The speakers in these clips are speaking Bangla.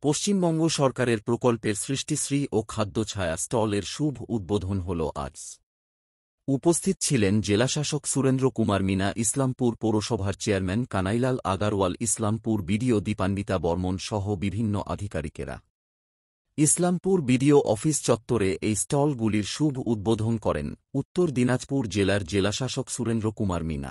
পশ্চিমবঙ্গ সরকারের প্রকল্পের সৃষ্টিশ্রী ও খাদ্য ছায়া স্টলের শুভ উদ্বোধন হল আজ। উপস্থিত ছিলেন জেলাশাসক সুরেন্দ্র কুমার মিনা, ইসলামপুর পৌরসভার চেয়ারম্যান কানাইলাল আগারওয়াল, ইসলামপুর বিডিও দীপান্বিতা বর্মন সহ বিভিন্ন আধিকারিকেরা। ইসলামপুর বিডিও অফিস চত্বরে এই স্টলগুলির শুভ উদ্বোধন করেন উত্তর দিনাজপুর জেলার জেলাশাসক সুরেন্দ্র কুমার মিনা।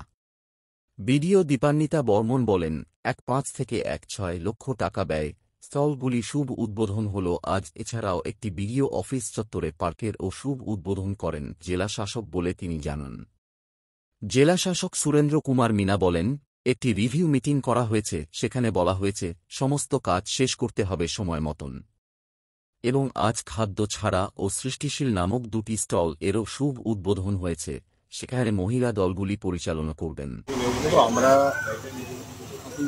বিডিও দীপান্বিতা বর্মন বলেন, 1.5 থেকে 1.6 লক্ষ টাকা ব্যয় স্টলগুলি শুভ উদ্বোধন হল আজ। এছাড়াও একটি বিডিও অফিস চত্বরে পার্কের ও শুভ উদ্বোধন করেন জেলা শাসক বলে তিনি জানান। জেলাশাসক সুরেন্দ্র কুমার মিনা বলেন, একটি রিভিউ মিটিং করা হয়েছে, সেখানে বলা হয়েছে সমস্ত কাজ শেষ করতে হবে সময় মতন, এবং আজ খাদ্য ছাড়া ও সৃষ্টিশীল নামক দুটি স্টল এরও শুভ উদ্বোধন হয়েছে, সেখানে মহিলা দলগুলি পরিচালনা করবেন। আমরা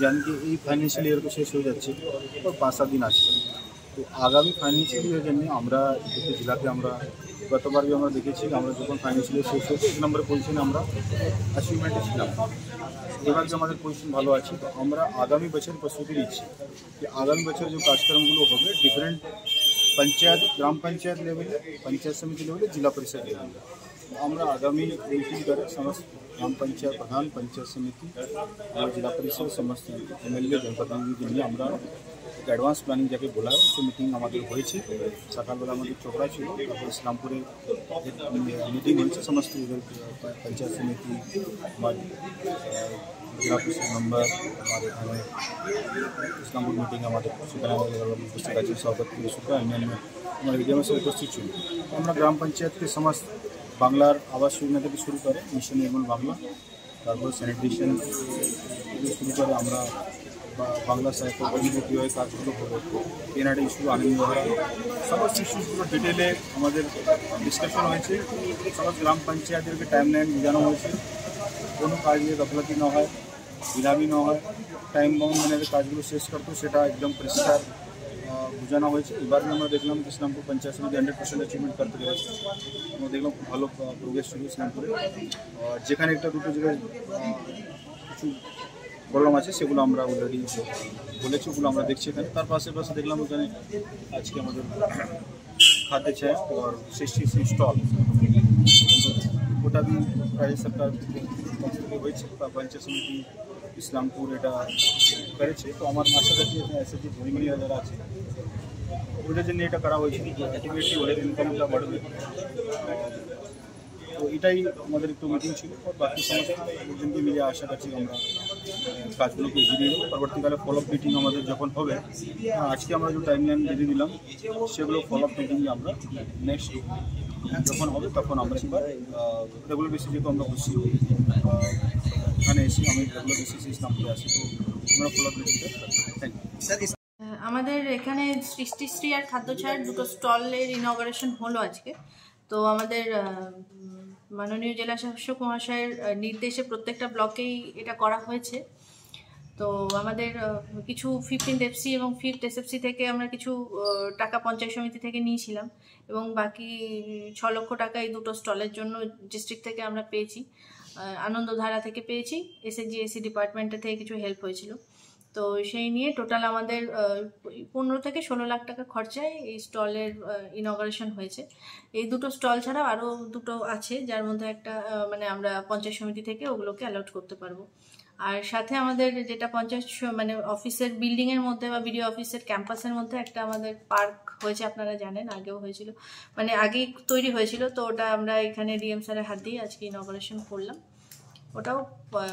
জানি যে এই ফাইন্যান্সিয়াল ইয়ার শেষ হয়ে যাচ্ছে, 5-7 দিন আছে। তো আগামী ফাইন্যান্সিয়াল ইয়ারের জন্য আমরা জেলাতে আমরা গতবার আমরা দেখেছি, আমরা যখন ফাইন্যান্সিয়াল ইয়ার শেষ হয়েছে 1 নম্বরের পজিশনে আমরা অ্যাচিভমেন্টে ছিলাম। এবার যে আমাদের পজিশন ভালো আছে, তো আমরা আগামী বছর প্রস্তুতি নিচ্ছি যে আগামী বছর যে কাজকর্মগুলো হবে ডিফারেন্ট पंचायत, ग्राम पंचायत लेवल, पंचायत समिति लेवल, जिला परिषद लेवल আমরা आगामी मीटिंग कर समस्त ग्राम पंचायत प्रधान, पंचायत समिति और जिला परिषद समस्त एमएलए जनप्रतिनिधि আমরা অ্যাডভান্স প্ল্যানিং যাকে বলা হয় সেই মিটিং আমাদের হয়েছে। সকালবেলা আমাদের চোপড়া ছিল, তারপর ইসলামপুরে মিটিং হয়েছে সমস্ত पंचायत समिति, जिला परिषद मेम्बर, हमारे थाने इस्लामपुर मीटिंग हमारे সেখানে উপস্থিত আছে সভাপতি থেকে শুরু করে অন্যান্য আমার এরিয়া में উপস্থিত ছিল। আমরা গ্রাম পঞ্চায়েতকে সমস্ত বাংলার আবাস যোজনা থেকে শুরু করে মিশন নির্মল বাংলা, তারপর স্যানিটেশন থেকে শুরু করে আমরা বাংলা সাহিত্য বইগুলো কীভাবে কাজগুলো হবে, এনআরডি ইস্যু, আনন্দ সমস্ত ইস্যুসগুলো ডিটেলে আমাদের ডিসকাশন হয়েছে। সমস্ত গ্রাম পঞ্চায়েতদেরকে টাইমলাইন বোঝানো হয়েছে, কোনো কাজ নিয়ে গাফিলতি না হয়, ঢিলামি না হয়, টাইম বাউন্ড মানে কাজগুলো শেষ করতো সেটা একদম পরিষ্কার বোঝানো হয়েছে। এবার আমরা দেখলাম যে ইসলামপুর পঞ্চায়েত সমিতি 100% অ্যাচিভমেন্ট করতে পেরেছে। আমরা দেখলাম খুব ভালো প্রোগ্রেস ছিল ইসলামপুরে। যেখানে একটা দুটো জায়গায় কিছু প্রবলেম আছে সেগুলো আমরা অলরেডি বলেছি, ওগুলো আমরা দেখছি এখানে। তার পাশে দেখলাম ওখানে আজকে আমাদের খাদ্য ছায়া और সৃষ্টিশ্রী স্টল ওটা भी राज्य सरकार হয়েছে, পঞ্চায়েত সমিতি ইসলামপুর এটা করেছে। তো আমার আশা করছি এসে যে জমিগুলি যারা আছে ওদের জন্য এটা করা হয়েছে, অ্যাক্টিভিটি ওদের ইনকামটা বাড়বে। তো এটাই আমাদের একটু মিটিং ছিল, বাকি সমস্ত লোকজনকে মিলে আশা করছি আমরা কাজগুলোকে এগিয়ে নিয়ে যাবো। পরবর্তীকালে ফলো আপ মিটিং আমাদের যখন হবে, আজকে আমরা যে টাইমলাইন বেঁধে দিলাম সেগুলো ফলো আপ মিটিংয়ে আমরা নেক্সট যখন হবে তখন আমরা এবার রেগুলার বেসিস যেহেতু আমরা বসছি এখানে এসে আমি রেগুলার বেসিসে ইসলামপুরে আসি, তো আমরা ফলো আপ মিটিংটা থ্যাংক ইউ। আমাদের এখানে সৃষ্টিশ্রী আর খাদ্য ছায়ার দুটো স্টলের ইনঅগারেশন হলো আজকে। তো আমাদের মাননীয় জেলা শাসক মহাশয়ের নির্দেশে প্রত্যেকটা ব্লকেই এটা করা হয়েছে। তো আমাদের কিছু 15th এফসি এবং 5th এসএফসি থেকে আমরা কিছু টাকা পঞ্চায়েত সমিতি থেকে নিয়েছিলাম, এবং বাকি 6 লক্ষ টাকা এই দুটো স্টলের জন্য ডিস্ট্রিক্ট থেকে আমরা পেয়েছি, আনন্দধারা থেকে পেয়েছি, এসএসজি এসি ডিপার্টমেন্টের থেকে কিছু হেল্প হয়েছিল। তো সেই নিয়ে টোটাল আমাদের 15 থেকে 16 লাখ টাকা খরচায় এই স্টলের ইনঅগারেশন হয়েছে। এই দুটো স্টল ছাড়াও আরও দুটো আছে, যার মধ্যে একটা মানে আমরা পঞ্চায়েত সমিতি থেকে ওগুলোকে অ্যালট করতে পারবো। আর সাথে আমাদের যেটা পঞ্চায়েত মানে অফিসের বিল্ডিংয়ের মধ্যে বা বিডিও অফিসের ক্যাম্পাসের মধ্যে একটা আমাদের পার্ক হয়েছে, আপনারা জানেন আগেও হয়েছিল, মানে আগেই তৈরি হয়েছিল। তো ওটা আমরা এখানে ডিএম স্যারের হাত দিয়ে আজকে ইনঅগারেশন করলাম। ওটাও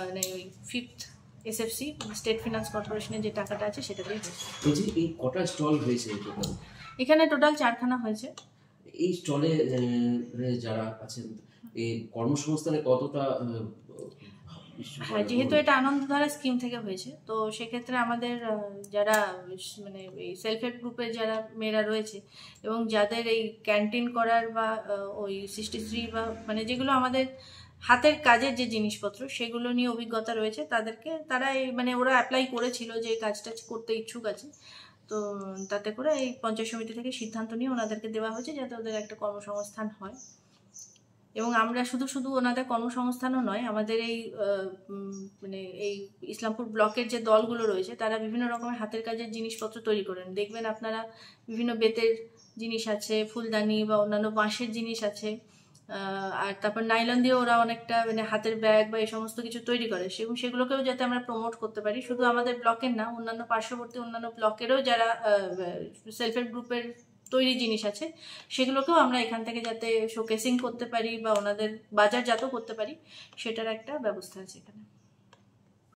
মানে ওই 5th এসএফসি স্টেট ফিনান্স কর্পোরেশনের যে টাকাটা আছে সেটা দিয়ে হয়েছে। এই কটা স্টল হয়েছে এখানে টোটাল 4খানা হয়েছে। এই স্টলে যারা আছেন এই কর্মসংস্থানে কতটা? হ্যাঁ, যেহেতু এটা আনন্দধারা স্কিম থেকে হয়েছে, তো সেক্ষেত্রে আমাদের যারা মানে এই সেলফ হেল্প গ্রুপের যারা মেয়েরা রয়েছে এবং যাদের এই ক্যান্টিন করার বা ওই সৃষ্টিশ্রী বা মানে যেগুলো আমাদের হাতের কাজের যে জিনিসপত্র সেগুলো নিয়ে অভিজ্ঞতা রয়েছে, তারা এই মানে ওরা অ্যাপ্লাই করেছিল যে কাজটা করতে ইচ্ছুক আছে। তো তাতে করে এই পঞ্চায়েত সমিতি থেকে সিদ্ধান্ত নিয়ে ওনাদেরকে দেওয়া হয়েছে যাতে ওদের একটা কর্মসংস্থান হয়। এবং আমরা শুধু শুধু ওনাদের কর্মসংস্থানও নয়, আমাদের এই মানে এই ইসলামপুর ব্লকের যে দলগুলো রয়েছে তারা বিভিন্ন রকমের হাতের কাজের জিনিসপত্র তৈরি করেন। দেখবেন আপনারা বিভিন্ন বেতের জিনিস আছে, ফুলদানি বা অন্যান্য বাঁশের জিনিস আছে, আর তারপর নাইলন দিয়ে ওরা অনেকটা মানে হাতের ব্যাগ বা এই সমস্ত কিছু তৈরি করে। সেগুলোকেও যাতে আমরা প্রমোট করতে পারি, শুধু আমাদের ব্লকের না, অন্যান্য পার্শ্ববর্তী অন্যান্য ব্লকেরও যারা সেলফ হেল্প গ্রুপের তৈরি জিনিস আছে সেগুলোকেও আমরা এখান থেকে যাতে শোকেসিং করতে পারি বা ওনাদের বাজারজাত করতে পারি, সেটার একটা ব্যবস্থা আছে এখানে।